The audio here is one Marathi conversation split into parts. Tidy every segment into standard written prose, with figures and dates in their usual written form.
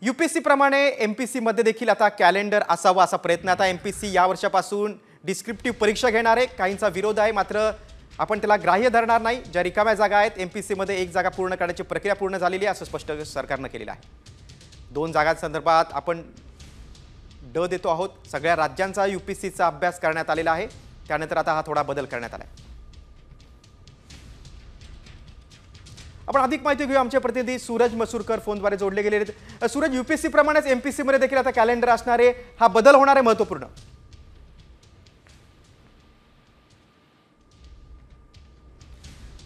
यूपीएससी प्रमाणे एमपीसी मध्ये देखील आता कॅलेंडर असावा असा प्रयत्न आता एमपीसी या वर्षापासून डिस्क्रिप्टिव्ह परीक्षा घेणार आहे। काहींचा विरोध आहे, मात्र आपण त्याला ग्राह्य धरणार नाही। ज्या रिकाम्या जागा आहेत एमपीसी मध्ये एक जागा पूर्ण करण्याची प्रक्रिया पूर्ण झालेली आहे असं स्पष्ट सरकारने केलेलं आहे। 2 जागांसंदर्भात आपण देतो आहोत। सगळ्या राज्यांचा यूपीएससीचा अभ्यास करण्यात आलेला आहे, त्यानंतर आता हा थोडा बदल करण्यात आला आहे। आपण अधिक माहिती घेऊ। आमचे प्रतिनिधी सूरज मसूरकर फोनद्वारे जोडले गेले आहेत। सूरज, यूपीएससी प्रमाणेच एमपीसी मध्ये देखील आता कॅलेंडर असणार आहे, हा बदल होणार आहे महत्त्वपूर्ण।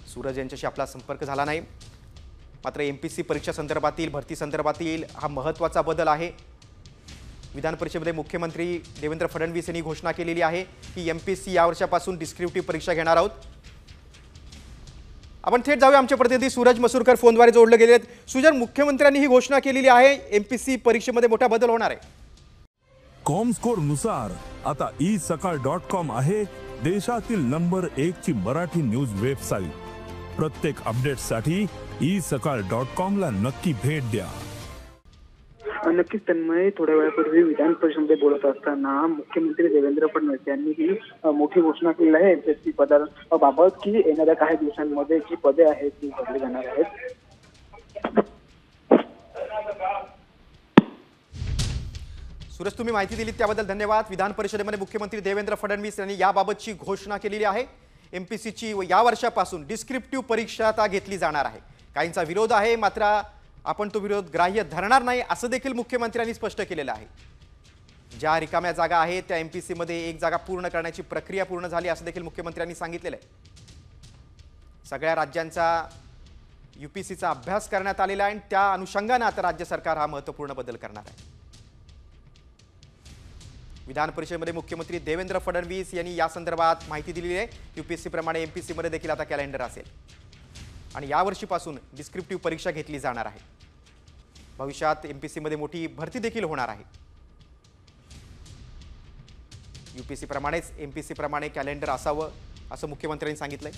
सूरज यांच्याशी आपला संपर्क झाला नाही, मात्र एमपीसी परीक्षा संदर्भातील भरती संदर्भातील हा महत्त्वाचा बदल आहे। विधान परिषदेमध्ये मुख्यमंत्री देवेंद्र फडणवीस यांनी घोषणा केलेली आहे की एमपीसी या वर्षापासून डिस्क्रिप्टिव्ह परीक्षा घेणार आहोत। आपण थेट जाऊया, आमचे प्रतिनिधी सूरज मसूरकर फोनद्वारे जोडले गेले आहेत। सूरज, मुख्यमंत्र्यांनी ही घोषणा केलेली आहे, एमपीसी परीक्षेमध्ये मोठा बदल होणार आहे। कॉमस्कोर नुसार आता isakal.com आहे देशातील नंबर 1 ची मराठी न्यूज वेबसाईट। प्रत्येक अपडेटसाठी isakal.com ला नक्की भेट द्या। नक्कीच तन्मय, थोड्या वेळापूर्वी विधान परिषदेमध्ये बोलत असताना मुख्यमंत्री देवेंद्र फडणवीस यांनी ही मोठी घोषणा केली आहे एमपीएससी पदाबाबत की येणाऱ्या काही दिवसांमध्ये जी पदे आहेत ती भरली जाणार आहेत। सूरज, तुम्ही माहिती दिलीत त्याबद्दल धन्यवाद। विधान परिषदेमध्ये मुख्यमंत्री देवेंद्र फडणवीस यांनी याबाबतची घोषणा केलेली आहे। एमपीसीची या वर्षापासून डिस्क्रिप्टिव्ह परीक्षा आता घेतली जाणार आहे। काहींचा विरोध आहे, मात्र आपण तो विरोध ग्राह्य धरणार नाही असं देखील मुख्यमंत्र्यांनी स्पष्ट केलेलं आहे। ज्या रिकाम्या जागा आहेत त्या एमपीसी मध्ये एक जागा पूर्ण करण्याची प्रक्रिया पूर्ण झाली असं देखील मुख्यमंत्र्यांनी सांगितलेलं आहे। सगळ्या राज्यांचा यूपीएससीचा अभ्यास करण्यात आलेला आहे आणि त्या अनुषंगाने आता राज्य सरकार हा महत्त्वपूर्ण बदल करणार आहे। विधान परिषदेमध्ये मुख्यमंत्री देवेंद्र फडणवीस यांनी या संदर्भात माहिती दिलेली आहे। यूपीएससी प्रमाणे एमपीसी मध्ये देखील आता कॅलेंडर असेल आणि या वर्षीपासून डिस्क्रिप्टिव्ह परीक्षा घेतली जाणार आहे। भविष्यात एमपीसी मध्ये मोठी भरती देखील होणार आहे। यूपीएससी प्रमाणेच एमपीसी प्रमाणे कॅलेंडर असावं असं मुख्यमंत्र्यांनी सांगितलंय।